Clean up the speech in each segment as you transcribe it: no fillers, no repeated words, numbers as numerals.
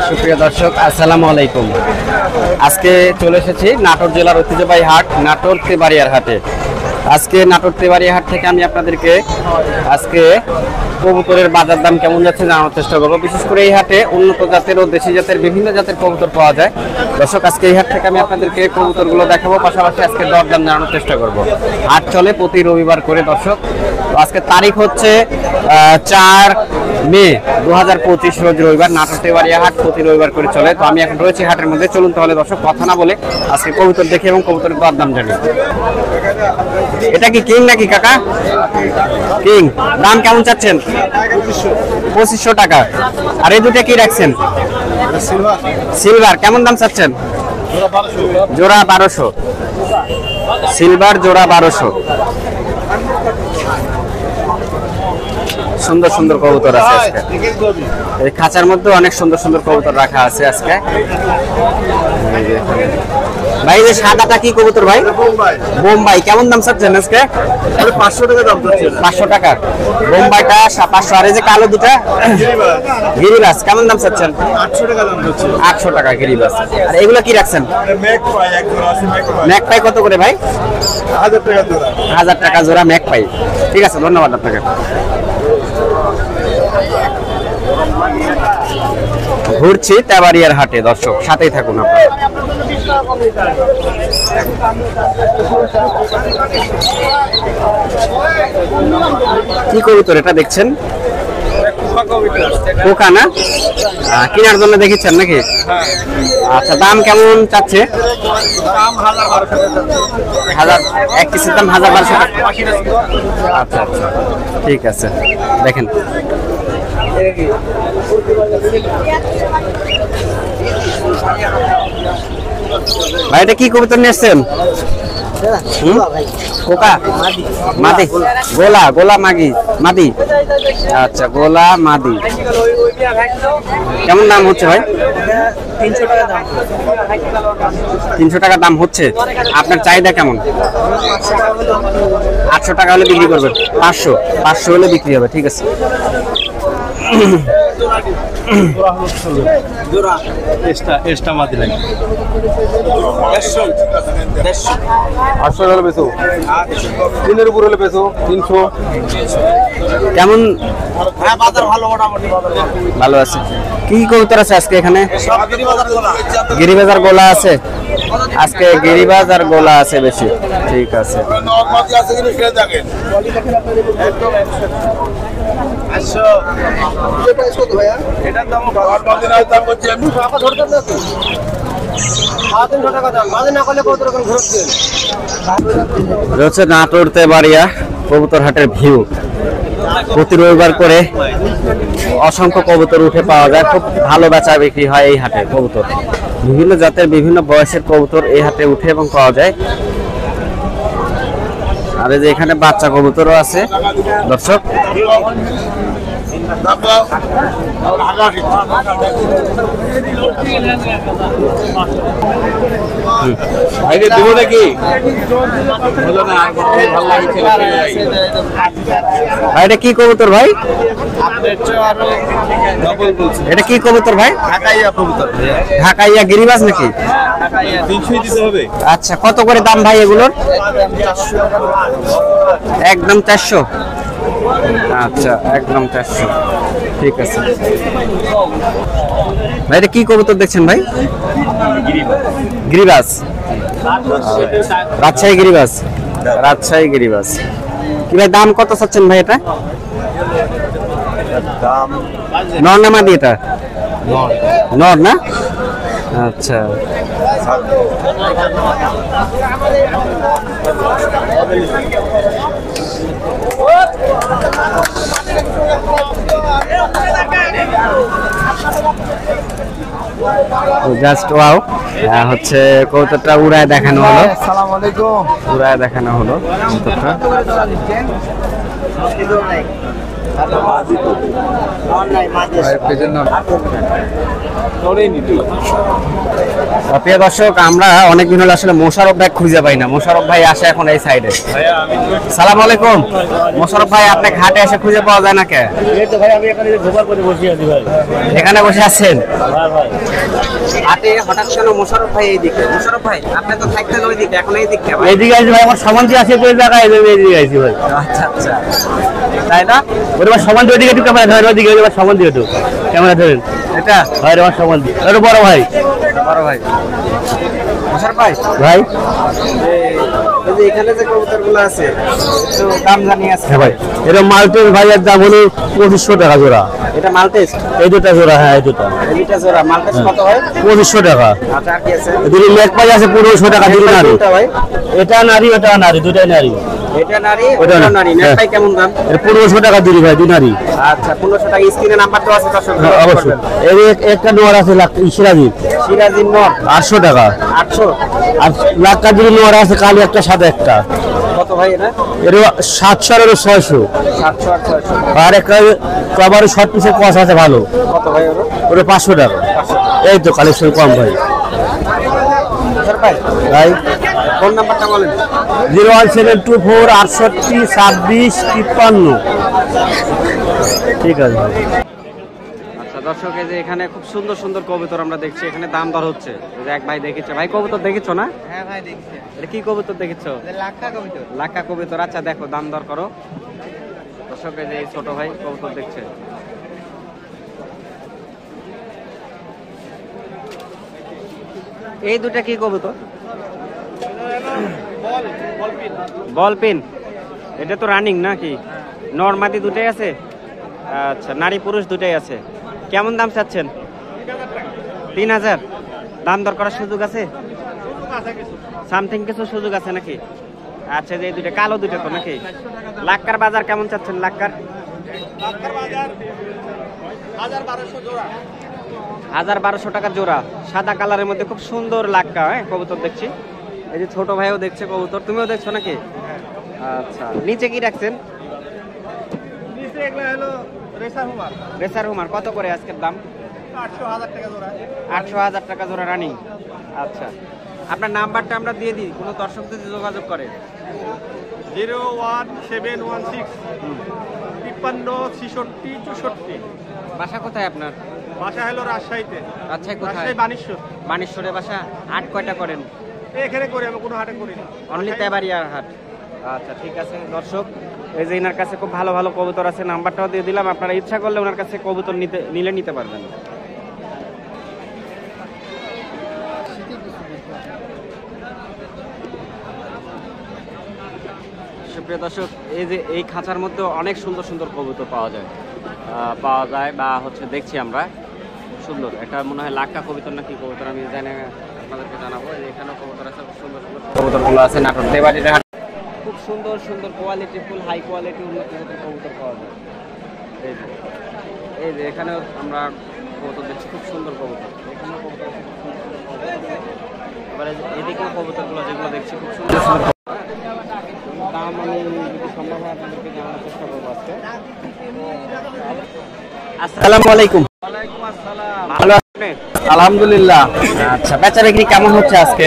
সুপ্রিয় দর্শক, আসসালামু আলাইকুম। আজকে চলে এসেছি নাটোর জেলার ঐতিহ্যবাহী হাট নাটোর তেবাড়িয়ার হাটে। আজকে নাটোর তেবাড়িয়া হাট থেকে আমি আপনাদেরকে আজকে কবুতরের বাজার দাম কেমন যাচ্ছে জানানোর চেষ্টা করবো। বিশেষ করে এই হাটে উন্নত জাতের ও দেশি জাতের বিভিন্ন জাতের কবুতর পাওয়া যায়। দর্শক, আজকে এই হাট থেকে আমি আপনাদেরকে কবুতরগুলো দেখাবো, পাশাপাশি আজকে দরদাম জানানোর চেষ্টা করব। হাট চলে প্রতি রবিবার করে দর্শক। তো আজকে তারিখ হচ্ছে 4 মে 2025 রোজ রবিবার। নাটোর তেবাড়িয়া হাট প্রতি রবিবার করে চলে। তো আমি এখন রয়েছি হাটের মধ্যে। চলুন তাহলে দর্শক কথা না বলে আজকে কবুতর দেখি এবং কবুতরের দরদাম জানি। এটা কি কিং নাকি কাকা? কিং। দাম কেমন চাচ্ছেন? 2500 টাকা। আর এই দুটো কি রাখছেন? সিলভার। কেমন দাম চাচ্ছেন? জোড়া 1200। সিলভার জোড়া 1200। সুন্দর সুন্দর কবুতর আছে আজকে। এই খাঁচার মধ্যে অনেক সুন্দর সুন্দর কবুতর রাখা আছে আজকে। ভাই যে সাদাটা কি কবুতর ভাই? বোম্বাই। কেমন দাম চাচ্ছেন আজকে? 500 টাকা দাম চাচ্ছেন। 500 টাকা বোম্বাইটা 500। আর এই যে কালো দুটা গিরিবাস কেমন দাম চাচ্ছেন? 800 টাকা দাম চাচ্ছেন। 800 টাকা গিরিবাস। আর এগুলো কি রাখছেন? ম্যাকপাই এক জোড়া আছে। ম্যাকপাই কত করে ভাই? 1000 টাকা জোড়া। 1000 টাকা জোড়া ম্যাকপাই। ঠিক আছে, ধন্যবাদ আপনাকে। ঘুরছি তেবাড়িয়ার হাটে দর্শক, সাথেই থাকুন আপনারা। কি কবুতর এটা দেখছেন? পোকা না? কেনার জন্য দেখেছেন নাকি? আচ্ছা, দাম কেমন চাচ্ছে? এক পিসের দাম 1000-1200 টাকা। আচ্ছা আচ্ছা, ঠিক আছে। দেখেন ভাই, এটা কি কবুতর নিয়ে এসছেন? কোকা মাদি, গোলা গোলা মাগি মাদি। আচ্ছা, গোলা মাদি। কেমন দাম হচ্ছে ভাই? 300 টাকা দাম হচ্ছে। আপনার চাহিদা কেমন? 800 টাকা হলে বিক্রি করবেন? 500 হলে বিক্রি হবে। ঠিক আছে। কেমন ভালো আছে? কি কবুতর আছে আজকে এখানে? গিরিবাজ আর গোলা আছে আজকে। গিরিবাজ আর গোলা আছে বেশি। ঠিক আছে। নাটোর তেবাড়িয়া কবুতর হাটের ভিউ। প্রতি রবিবার করে অসংখ্য কবুতর উঠে পাওয়া যায়। খুব ভালো বেচা বিক্রি হয় এই হাটে। কবুতর বিভিন্ন জাতের বিভিন্ন বয়সের কবুতর এই হাটে উঠে এবং পাওয়া যায়। আর এই যে এখানে বাচ্চা কবুতরও আছে দর্শক। এটা কি কবুতর ভাই? এটা কি কবুতর ভাই? ঢাকাইয়া গিরিবাজ নাকি? আচ্ছা, কত করে দাম ভাই এগুলোর? একদম 400। আচ্ছা, একদম 400। ঠিক আছে ভাই। এটা কি কবুতর দেখছেন ভাই? গিরিবাজ। রাজশাহী গিরিবাজ। রাজশাহী গিরিবাজ। কি ভাই দাম কত চাচ্ছেন ভাই? এটা নর না মাদি? এটা নর না? আচ্ছা, জাস্ট ওয়াও। হচ্ছে কবুতরটা উড়ায় দেখানো হলো। আসসালামু আলাইকুম। উড়ায় দেখানো হলো কবুতরটা। প্রিয় দর্শক, আমরা অনেকদিন হলো আসলে মোশারফ ভাই খুঁজে পাই না। মোশারফ ভাই আসে এখন এই সাইডে। সালাম আলাইকুম মোশারফ ভাই, আপনাকে হাটে এসে খুঁজে পাওয়া যায় না কে? এখানে বসে আছেন হাটে? হঠাৎ কেন মোশারফ ভাই এইদিকে? মোশারফ ভাই, আপনি তো থাকতেন ওইদিকে, এখন এইদিকে? এইদিকে আছি ভাই, আমার সমানজি আছে তো এই জায়গায়, এইদিকে আছি ভাই। আচ্ছা আচ্ছা, তাই না? ওর সমান ওইদিকে একটু ক্যামেরা ধরেন, ওইদিকে সমান দিয়ে একটু ক্যামেরা ধরেন। এটা ভাই আমার সমান দিয়ে ওটা বড় ভাই। বড় ভাই মোশারফ ভাই, ভাই এই যে এখানে যে কবুতরগুলো আছে একটু দাম জানিয়ে আছে। হ্যাঁ ভাই, এটা মাল্টের ভাইয়ের দাম হলো 2500 টাকা জোড়া। এটা মালটেস? এই দুটা জোড়া, হ্যাঁ এই দুটা। এই দুটা জোড়া মালটেস কত হয়? 2500 টাকা। আচ্ছা, আর কি আছে? দুটো লেগ পাই আছে 1500 টাকা, দুটো নারী। কোনটা ভাই? এটা নারী, ওটা নারী, দুটাই নারী। এটা নারী, ওটা ওটা নারী। হ্যাঁ। নেটটাই কেমন দাম? এটা 1500 টাকা দুই ভাই, দুই নারী। আচ্ছা, 1500 টাকা। স্ক্রিনে নাম্বার তো আছে দর্শক, হ্যাঁ, অবশ্যই। এর একটা নোয়ার আছে সিরাজি, সিরাজিন নর 800 টাকা। 800। আর লাখ কাজুরি নোয়ার আছে কালি একটা, সাদা একটা। কত ভাই এটা? এর 700 আর 600। 700 আর 600। আর একটা কভারে শর্ট পিসের কস আছে ভালো, কত ভাই ওর? ওটা 500 টাকা। এই তো কালেকশন কম ভাই। স্যার ভাই, ভাই ফোন নাম্বারটা বলেন। 01724 68 26 53। ঠিক আছে। আচ্ছা দর্শক, এই যে এখানে খুব সুন্দর সুন্দর কবুতর আমরা দেখছি, এখানে দাম দর হচ্ছে। এই যে এক ভাই দেখেছে। ভাই কবুতর দেখেছো না? হ্যাঁ ভাই দেখছি। এটা কি কবুতর দেখেছো? লাক্ষা কবিতা। লাক্কা কবুতর। আচ্ছা দেখো, দাম দর করো। দর্শক, এই যে এই ছোট ভাই কবুতর দেখছে। এই দুটা কি কবুতর? বল পিন। এটা তো রানিং নাকি? নরমাদি দুটাই আছে? আচ্ছা, নারী পুরুষ দুটাই আছে। কেমন দাম চাচ্ছেন? 3000। দাম দর করার সুযোগ আছে? সামথিং কিছু সুযোগ আছে নাকি? আচ্ছা, যে এই দুটো কালো দুটো তো নাকি? লাক্কার বাজার কেমন চাচ্ছেন? লাক্কার 1200 টাকা জোড়া। সাদা কালারের মধ্যে খুব সুন্দর লাক্কা কবুতর দেখছি। এই যে ছোট ভাইও দেখছে কবুতর, তুমিও দেখছো নাকি? আচ্ছা, নিচে কি রাখছেন? রেসার হুমার কত করে আজকের দাম? 800,000 টাকা জোড়া রানিং। আচ্ছা, আপনার নাম্বারটা আমরা দিয়ে দিই, কোনো দর্শক যদি যোগাযোগ করে। 01716 53 66 64। বাসা কোথায় আপনার? বাসা হলো রাজশাহীতে। রাজশাহী কোথায়? রাজশাহী বানেশ্বর। বানেশ্বরে বাসা। হাট কয়টা করেন? এখানে করি, আমি কোনো হাটে করি না। অনলি তেবাড়িয়ার হাট। আচ্ছা, ঠিক আছে দর্শক, এই যে এনার কাছে খুব ভালো ভালো কবুতর আছে, নাম্বারটাও দিয়ে দিলাম। আপনারা ইচ্ছা করলে ওনার কাছে কবুতর নিতে পারবেন। সুপ্রিয় দর্শক, এই যে এই খাঁচার মধ্যে অনেক সুন্দর সুন্দর কবুতর পাওয়া যায় বা হচ্ছে দেখছি আমরা। সুন্দর একটা মনে হয় লাক্কা কবুতর নাকি কবুতর, আমি জানি না, আপনাদেরকে জানাবো। এখানেও কবুতর আছে, খুব সুন্দর সুন্দর কবুতরগুলো আছে নাটোর তেবাড়ির হাট। খুব সুন্দর সুন্দর কোয়ালিটি, ফুল হাই কোয়ালিটি উন্নত জাতের কবুতর পাওয়া যায়। এই যে এখানেও আমরা কবুতর দেখছি, খুব সুন্দর কবুতর। এখানেও কবুতর আছে, খুব সুন্দর সুন্দর কবুতর আছে। এবারে এদিকেও কবুতরগুলো যেগুলো দেখছি খুব সুন্দর সুন্দর। দাম আমি যদি সম্ভব হয় আপনাদেরকে জানানোর চেষ্টা করবো আজকে। আসসালামু আলাইকুম। ভালো আছেন? আলহামদুলিল্লাহ। আচ্ছা, বেচা বিক্রি কেমন হচ্ছে আজকে?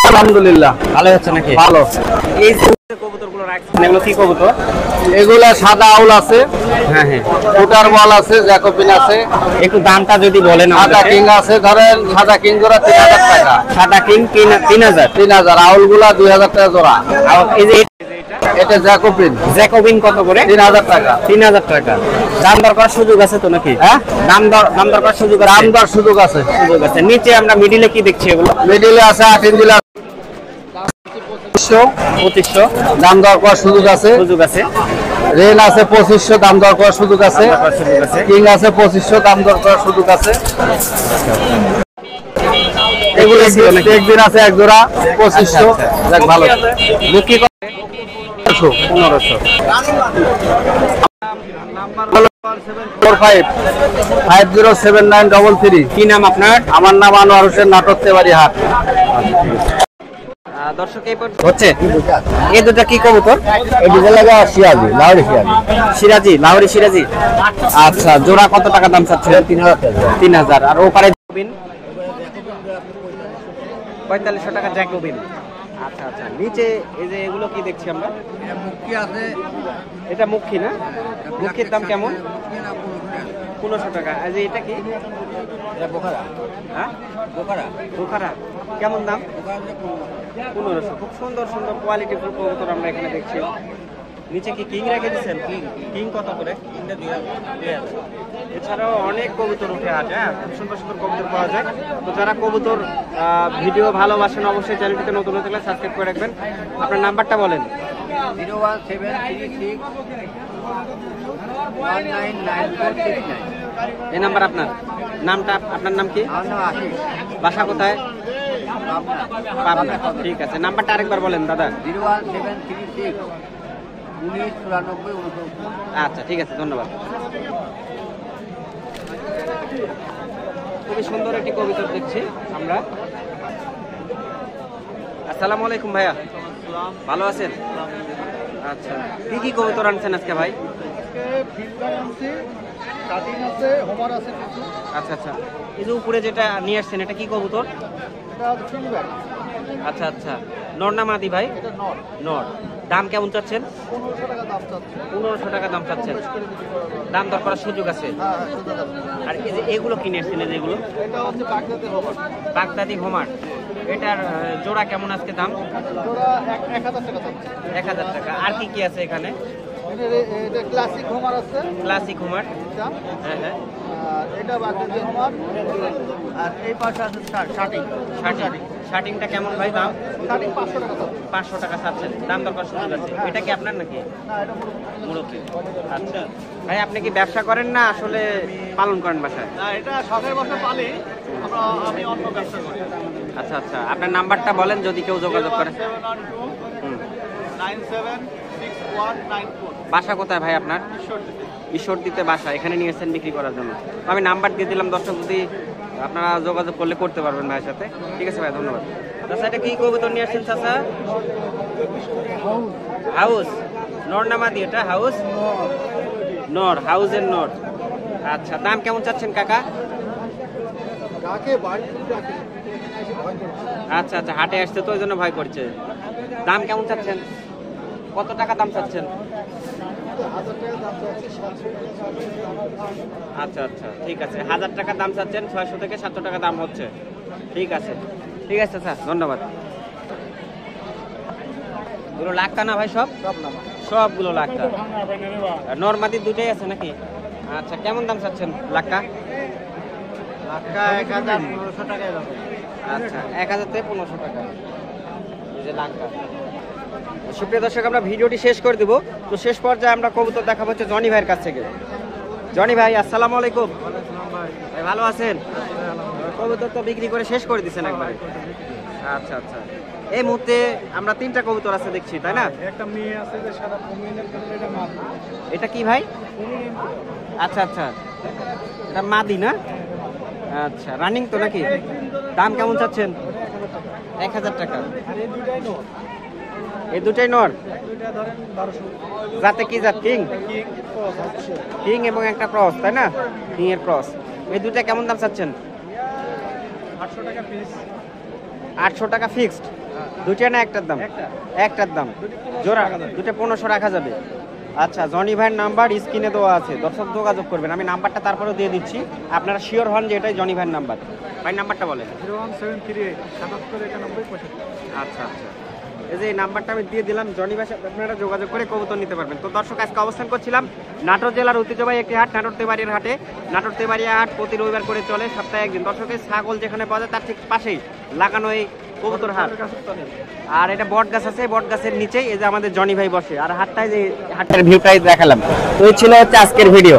আলহামদুলিল্লাহ ভালো হচ্ছে নাকি? ভালো। এই যে কবুতরগুলো রাখছেন, এগুলো কি কবুতর? এগুলা সাদা আউল আছে, হ্যাঁ হ্যাঁ, ফুটার বল আছে, জ্যাকোবিন আছে, একটু দামটা যদি বলেন। সাদা কিং আছে। ধরেন সাদা কিং জোড়া 3000 টাকা। সাদা কিং 3000। 3000। আউল গুলা 2000 টাকা জোড়া। আর এই যে এটা জ্যাকোবিন জ্যাকোবিন কত করে? 3000 টাকা। 3000 টাকা। দাম দর করার সুযোগ আছে তো নাকি? হ্যাঁ, দাম দর করার সুযোগ আছে? দাম দর সুযোগ আছে। সুযোগ আছে। নিচে আমরা মিডিলে কি দেখছি? এগুলো মিডিলে আছে 8 ইঞ্চি 2500। দাম দর করার সুযোগ আছে। সুযোগ আছে। রেন আছে 2500, দাম দর করার সুযোগ আছে। দাম দর করার সুযোগ আছে। কিং আছে 2500, দাম দর করার সুযোগ আছে। এগুলো একদিন আছে এক জোড়া 2500। দেখ ভালো বুকি 1500। 45507933। কি নাম আপনার? আমার নাম আনোয়ার হোসেন, নাটোর তেবাড়ি হাট। দর্শক এই হচ্ছে এই দুটা কি কবুতর? এই ডিজেল লাগা সিরাজি, লাউরি সিরাজি। সিরাজি, লাহোরি সিরাজি। আচ্ছা, জোড়া কত টাকা দাম চাচ্ছেন? 3000 টাকা। 3000। আর ওপারে 4500 টাকা জ্যাকোবিন। আচ্ছা আচ্ছা, নিচে এই যে এগুলো কি দেখছি আমরা? মুখী আছে, এটা মুখী না? মুখীর দাম কেমন? 1500 টাকা। আর যে এটা কি? এটা বোখারা। হ্যাঁ, বোখারা। বোখারা কেমন দাম? 1500। খুব সুন্দর সুন্দর কোয়ালিটি ফুল কবুতর আমরা এখানে দেখছি। নিচে কি কিং রেখে দিচ্ছেন? কিং কত করে? এছাড়াও অনেক কবুতর উঠে আসে, হ্যাঁ, খুব সুন্দর সুন্দর কবুতর পাওয়া যায়। তো যারা কবুতর ভিডিও ভালোবাসেন অবশ্যই চ্যানেলটিতে নতুন হতে হলে সাবস্ক্রাইব করে রাখবেন। আপনার নাম্বারটা বলেন। 01736 199469। এই নাম্বার আপনার? নামটা আপনার নাম কি? আমার নাম আশিস। বাসা কোথায়? পাবনা। পাবনা। ঠিক আছে, নাম্বারটা আরেকবার বলেন দাদা। 01736 1994। আচ্ছা ঠিক আছে, ধন্যবাদ। খুবই সুন্দর একটি কবুতর দেখছি আমরা। আসসালামু আলাইকুম ভাইয়া, ভালো আছেন? আচ্ছা, কি কি কবুতর আনছেন আজকে ভাই? আচ্ছা আচ্ছা, এই যে উপরে যেটা নিয়ে আসছেন এটা কি কবুতর? আচ্ছা আচ্ছা, নর না মাদি ভাই? নর। দাম কেমন চাচ্ছেন? 1500 টাকা দাম চাচ্ছেন। দাম দর করার সুযোগ আছে? আর এই যে এগুলো কিনে আসছেন, এই যে এগুলো বাগদাদি হোমার, এটার জোড়া কেমন আজকে দাম? 1000 টাকা। আর কি কি আছে এখানে? ক্লাসিক হোমার আছে, ক্লাসিক হোমার। হ্যাঁ হ্যাঁ, এটা বাগদাদি হোমার। আর এই পাশে আছে শার্টিং। শার্টিংটা কেমন ভাই দাম? শার্টিং 500 টাকা। 500 টাকা চাচ্ছেন, দাম দর করার সুযোগ আছে। এটা কি আপনার নাকি? মুরব্বি। আচ্ছা ভাই, আপনি কি ব্যবসা করেন না আসলে পালন করেন বাসায়? না, এটা শখের বসে পালি, আমি অন্য ব্যবসা করি। আচ্ছা আচ্ছা, আপনার নাম্বারটা বলেন যদি কেউ যোগাযোগ করে। 976194। বাসা কোথায় ভাই আপনার? ঈশ্বরদীতে বাসা, এখানে নিয়ে এসেছেন বিক্রি করার জন্য। আমি নাম্বার দিয়ে দিলাম, দর্শক যদি আপনারা যোগাযোগ করলে করতে পারবেন ভাইয়ের সাথে। ঠিক আছে ভাই, ধন্যবাদ। চাচা এটা কি কবুতর নিয়ে আসছেন চাচা? হাউস। নর না মাদি এটা? হাউস নর, হাউসের নর। আচ্ছা, দাম কেমন চাচ্ছেন কাকা? আচ্ছা আচ্ছা, হাটে আসছে তো ওই জন্য ভয় করছে। দাম কেমন চাচ্ছেন? কত টাকা দাম চাচ্ছেন? আচ্ছা আচ্ছা, ঠিক আছে, 1000 টাকা দাম চাচ্ছেন, 600 থেকে 700 টাকা দাম হচ্ছে। ঠিক আছে ঠিক আছে স্যার, ধন্যবাদ। এগুলো লাক্কা না ভাই? সবগুলো লাক্কা। নরমাদি দুটোই আছে নাকি? আচ্ছা, কেমন দাম চাচ্ছেন লাক্কা? 1500 টাকা। আচ্ছা, 1000 থেকে 1500 টাকা এই যে লাক্কা। সুপ্রিয় দর্শক, আমরা ভিডিওটি শেষ করে দেবো। তো শেষ পর্যায়ে আমরা কবুতর দেখাবো হচ্ছে জনি ভাইয়ের কাছ থেকে। জনি ভাই, আসসালামু আলাইকুম। ভাই ভালো আছেন? কবুতর তো বিক্রি করে শেষ করে দিচ্ছেন একবারে। আচ্ছা আচ্ছা, এই মুহূর্তে আমরা 3টা কবুতর আছে দেখছি, তাই না? একটা মেয়ে আছে যে সাদা পমিনের কালার, এটা মাদি। এটা কি ভাই? আচ্ছা আচ্ছা, এটা মাদি না? আচ্ছা, রানিং তো নাকি? দাম কেমন চাচ্ছেন? 1000 টাকা। আর এই দুইটাই নর। এই দুটাই নর? দুইটা ধরেন 1200। যাতে কি জাত? কিং। হচ্ছে কিং এবং একটা ক্রস, তাই না? কিং এর ক্রস। এই দুটা কেমন দাম চাচ্ছেন? 800 টাকা পিস। 800 টাকা ফিক্সড? দুইটা না একটার দাম? একটার দাম। জোড়া দুটো 1500 রাখা যাবে। আচ্ছা, জনি ভাইয়ের নাম্বার স্ক্রিনে দেওয়া আছে, দর্শক যোগাযোগ করবেন। আমি নাম্বারটা তারপরেও দিয়ে দিচ্ছি, আপনারা শিওর হন যে এটাই জনি ভাইয়ের নাম্বার। ভাই নাম্বারটা বলেন। 01738 77 91 65। আচ্ছা আচ্ছা, এই যে এই নাম্বারটা আমি দিয়ে দিলাম, জনি ভাইয়ের সাথে আপনারা যোগাযোগ করে কবুতর নিতে পারবেন। তো দর্শক, আজকে অবস্থান করছিলাম নাটোর জেলার ঐতিহ্যবাহী একটি হাট, নাটোর তেবাড়িয়ার হাটে। নাটোর তেবাড়িয়া হাট প্রতি রবিবার করে চলে, সপ্তাহে একদিন। দর্শকের ছাগল যেখানে পাওয়া যায় তার ঠিক পাশেই লাগানো এই কবুতর হাট। আর এটা বট গাছ আছে, বট গাছের নিচেই এই যে আমাদের জনি ভাই বসে। আর হাটটায় যে হাটের ভিউটাই দেখালাম। তো এই ছিল হচ্ছে আজকের ভিডিও।